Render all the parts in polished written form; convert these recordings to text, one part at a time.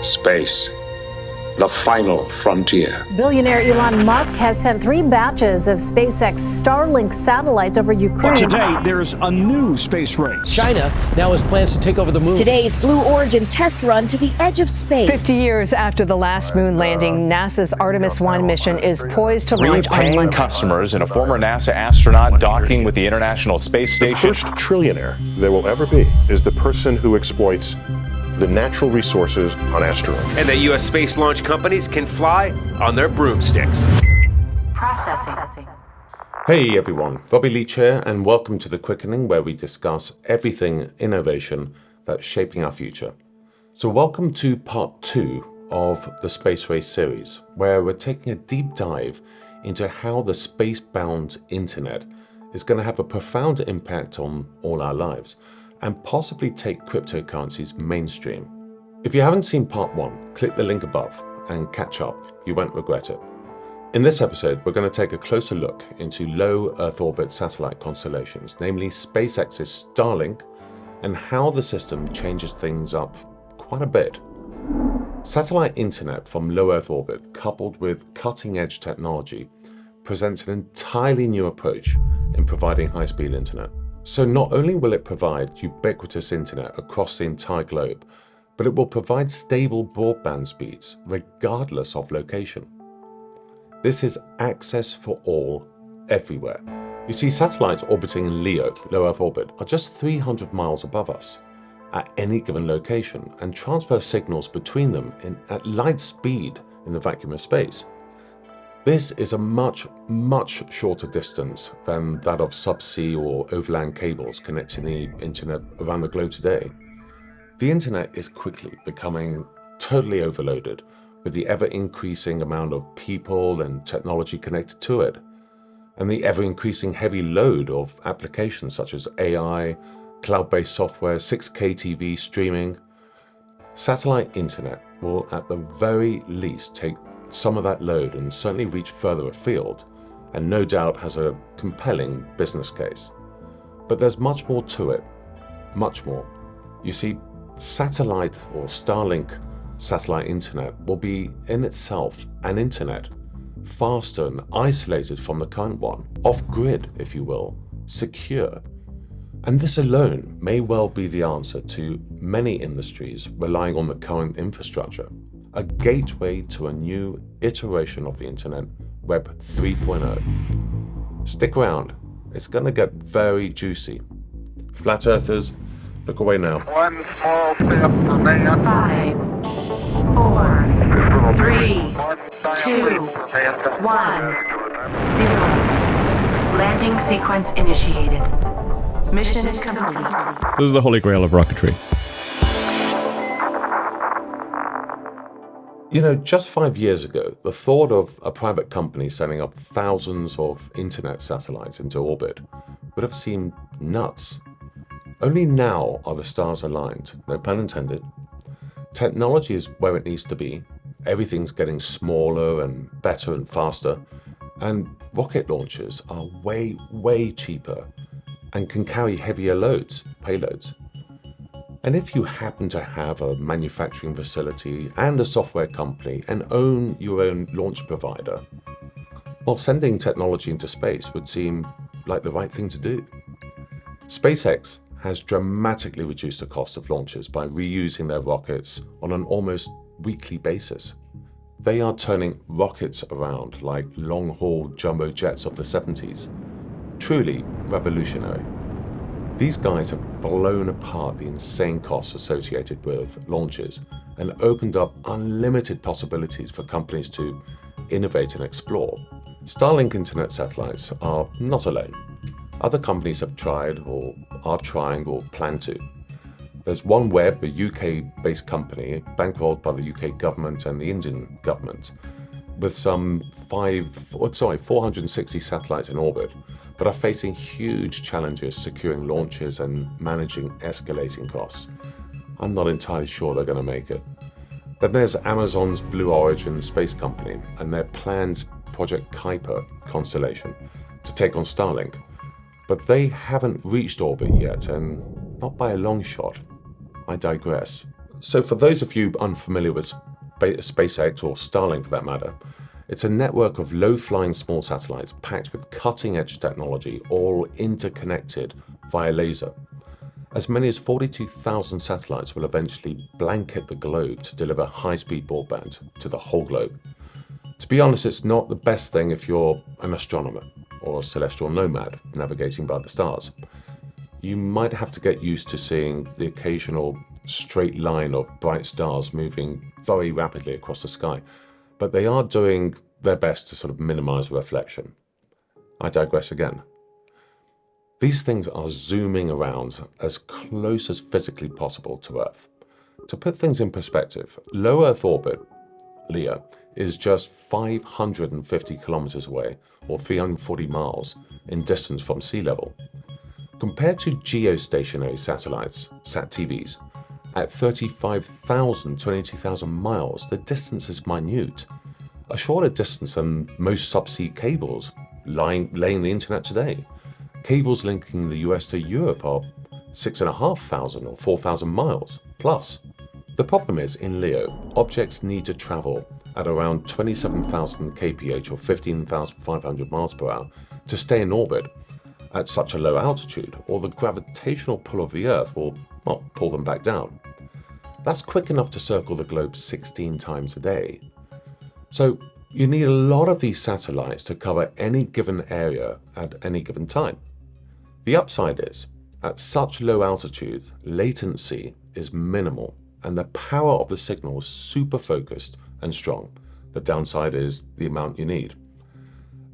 Space, the final frontier. Billionaire Elon Musk has sent 3 batches of SpaceX Starlink satellites over Ukraine. But today, there's a new space race. China now has plans to take over the moon. Today's Blue Origin test run to the edge of space. 50 years after the last moon landing, NASA's Artemis 1 mission is poised to launch on Paying Monday. customers and a former NASA astronaut docking with the International Space Station. The first trillionaire there will ever be is the person who exploits the natural resources on asteroids. And that U.S. space launch companies can fly on their broomsticks. Processing. Hey everyone, Robbie Leach here, and welcome to The Quickening, where we discuss everything innovation that's shaping our future. So welcome to part 2 of the Space Race series, where we're taking a deep dive into how the space-bound internet is going to have a profound impact on all our lives, and possibly take cryptocurrencies mainstream. If you haven't seen part 1, click the link above and catch up. You won't regret it. In this episode, we're going to take a closer look into low Earth orbit satellite constellations, namely SpaceX's Starlink, and how the system changes things up quite a bit. Satellite internet from low Earth orbit, coupled with cutting-edge technology, presents an entirely new approach in providing high-speed internet. So not only will it provide ubiquitous internet across the entire globe, but it will provide stable broadband speeds regardless of location. This is access for all, everywhere. You see, satellites orbiting in LEO, low Earth orbit, are just 300 miles above us at any given location and transfer signals between them at light speed in the vacuum of space. This is a much shorter distance than that of subsea or overland cables connecting the internet around the globe today. The internet is quickly becoming totally overloaded with the ever-increasing amount of people and technology connected to it, and the ever-increasing heavy load of applications such as AI, cloud-based software, 6K TV, streaming. Satellite internet will at the very least take some of that load and certainly reach further afield, and no doubt has a compelling business case. But there's much more to it, much more. You see, satellite or Starlink satellite internet will be in itself an internet, faster and isolated from the current one, off-grid if you will, secure. And this alone may well be the answer to many industries relying on the current infrastructure, a gateway to a new iteration of the internet, Web 3.0. Stick around, it's going to get very juicy. Flat Earthers, look away now. One small step for man. 5, 4, 3, 2, 1, 0. Landing sequence initiated. Mission complete. This is the holy grail of rocketry. You know, just 5 years ago, the thought of a private company sending up thousands of internet satellites into orbit would have seemed nuts. Only now are the stars aligned, no pun intended. Technology is where it needs to be. Everything's getting smaller and better and faster, and rocket launchers are way cheaper and can carry heavier payloads. And if you happen to have a manufacturing facility and a software company and own your own launch provider, well, sending technology into space would seem like the right thing to do. SpaceX has dramatically reduced the cost of launches by reusing their rockets on an almost weekly basis. They are turning rockets around like long-haul jumbo jets of the 70s. Truly revolutionary. These guys have blown apart the insane costs associated with launches and opened up unlimited possibilities for companies to innovate and explore. Starlink internet satellites are not alone. Other companies have tried or are trying or plan to. There's OneWeb, a UK-based company bankrolled by the UK government and the Indian government, with some 460 satellites in orbit, but are facing huge challenges securing launches and managing escalating costs. I'm not entirely sure they're going to make it. Then there's Amazon's Blue Origin space company and their planned Project Kuiper constellation to take on Starlink. But they haven't reached orbit yet, and not by a long shot. I digress. So for those of you unfamiliar with SpaceX, or Starlink for that matter, it's a network of low-flying small satellites packed with cutting-edge technology, all interconnected via laser. As many as 42,000 satellites will eventually blanket the globe to deliver high-speed broadband to the whole globe. To be honest, it's not the best thing if you're an astronomer or a celestial nomad navigating by the stars. You might have to get used to seeing the occasional straight line of bright stars moving very rapidly across the sky, but they are doing their best to sort of minimize reflection. I digress again. These things are zooming around as close as physically possible to Earth. To put things in perspective, low Earth orbit, LEO, is just 550 kilometers away, or 340 miles in distance from sea level. Compared to geostationary satellites, SAT-TVs, at 35,000 to 22,000 miles, the distance is minute. A shorter distance than most subsea cables laying the internet today. Cables linking the US to Europe are 6,500 or 4,000 miles plus. The problem is, in LEO, objects need to travel at around 27,000 kph or 15,500 miles per hour to stay in orbit at such a low altitude, or the gravitational pull of the Earth will, well, pull them back down. That's quick enough to circle the globe 16 times a day. So you need a lot of these satellites to cover any given area at any given time. The upside is, at such low altitude, latency is minimal and the power of the signal is super focused and strong. The downside is the amount you need.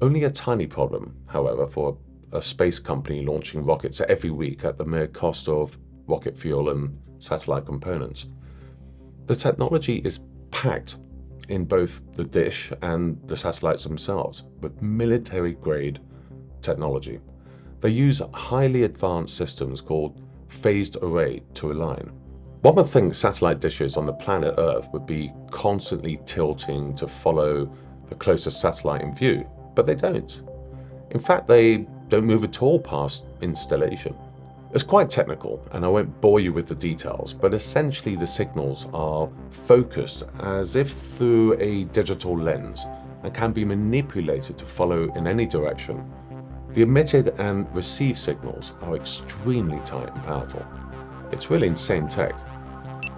Only a tiny problem, however, for a space company launching rockets every week at the mere cost of rocket fuel and satellite components. The technology is packed in both the dish and the satellites themselves with military-grade technology. They use highly advanced systems called phased array to align. One would think satellite dishes on the planet Earth would be constantly tilting to follow the closest satellite in view, but they don't. In fact, they don't move at all past installation. It's quite technical, and I won't bore you with the details, but essentially the signals are focused as if through a digital lens and can be manipulated to follow in any direction. The emitted and received signals are extremely tight and powerful. It's really insane tech.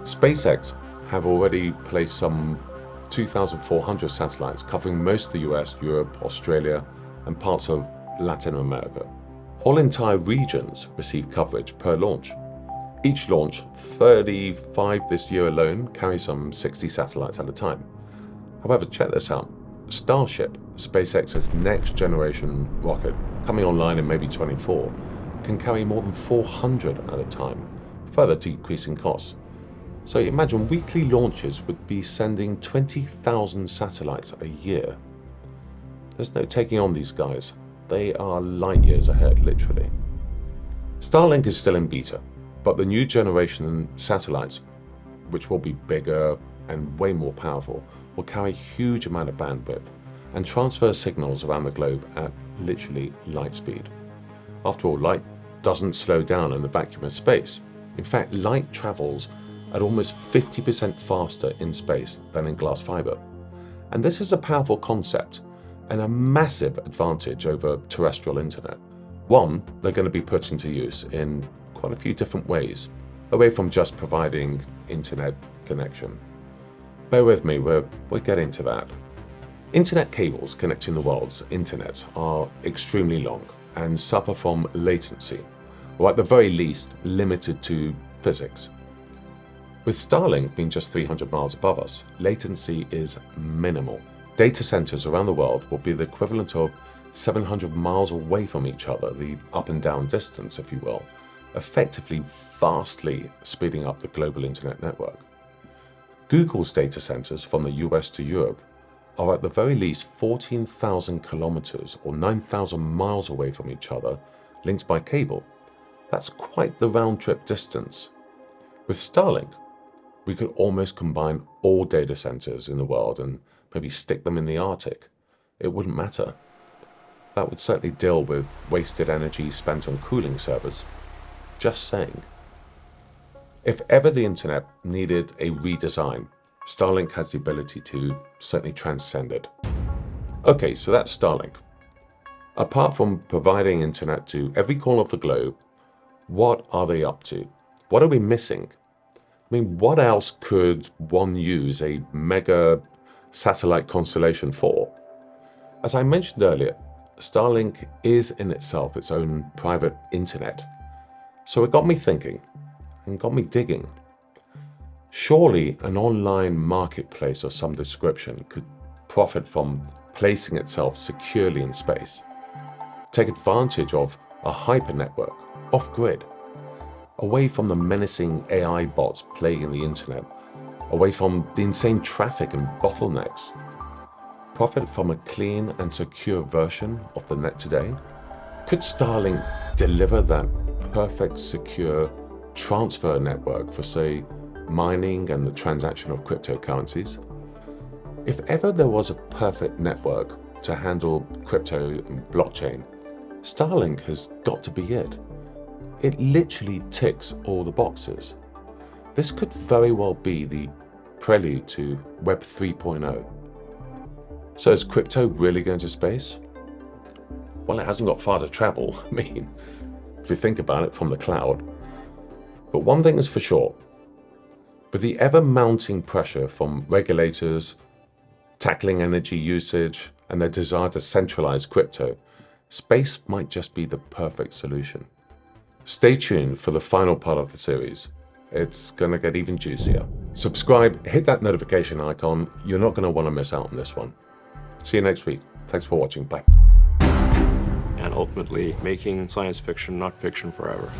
SpaceX have already placed some 2,400 satellites covering most of the US, Europe, Australia, and parts of Latin America. Whole entire regions receive coverage per launch. Each launch, 35 this year alone, carry some 60 satellites at a time. However, check this out. Starship, SpaceX's next generation rocket, coming online in maybe 24, can carry more than 400 at a time, further decreasing costs. So imagine weekly launches would be sending 20,000 satellites a year. There's no taking on these guys. They are light years ahead, literally. Starlink is still in beta, but the new generation satellites, which will be bigger and way more powerful, will carry a huge amount of bandwidth and transfer signals around the globe at literally light speed. After all, light doesn't slow down in the vacuum of space. In fact, light travels at almost 50% faster in space than in glass fiber. And this is a powerful concept and a massive advantage over terrestrial internet. One, they're going to be put into use in quite a few different ways, away from just providing internet connection. Bear with me, we're getting to that. Internet cables connecting the world's internet are extremely long and suffer from latency, or at the very least, limited to physics. With Starlink being just 300 miles above us, latency is minimal. Data centers around the world will be the equivalent of 700 miles away from each other, the up and down distance, if you will, effectively vastly speeding up the global internet network. Google's data centers from the US to Europe are at the very least 14,000 kilometers or 9,000 miles away from each other, linked by cable. That's quite the round-trip distance. With Starlink, we could almost combine all data centers in the world and maybe stick them in the Arctic. It wouldn't matter. That would certainly deal with wasted energy spent on cooling servers. Just saying. If ever the internet needed a redesign, Starlink has the ability to certainly transcend it. Okay, so that's Starlink. Apart from providing internet to every corner of the globe, what are they up to? What are we missing? I mean, what else could one use a mega satellite constellation for? As I mentioned earlier, Starlink is in itself its own private internet. So it got me thinking and got me digging. Surely an online marketplace of some description could profit from placing itself securely in space, take advantage of a hyper-network off-grid, away from the menacing AI bots plaguing the internet, away from the insane traffic and bottlenecks, profit from a clean and secure version of the net today? Could Starlink deliver that perfect, secure transfer network for, say, mining and the transaction of cryptocurrencies? If ever there was a perfect network to handle crypto and blockchain, Starlink has got to be it. It literally ticks all the boxes. This could very well be the prelude to Web 3.0. So is crypto really going to space? Well, it hasn't got far to travel, I mean, if you think about it, from the cloud. But one thing is for sure, with the ever-mounting pressure from regulators tackling energy usage and their desire to centralize crypto, space might just be the perfect solution. Stay tuned for the final part of the series. It's going to get even juicier. Subscribe, hit that notification icon. You're not going to want to miss out on this one. See you next week. Thanks for watching. Bye. And ultimately making science fiction not fiction forever.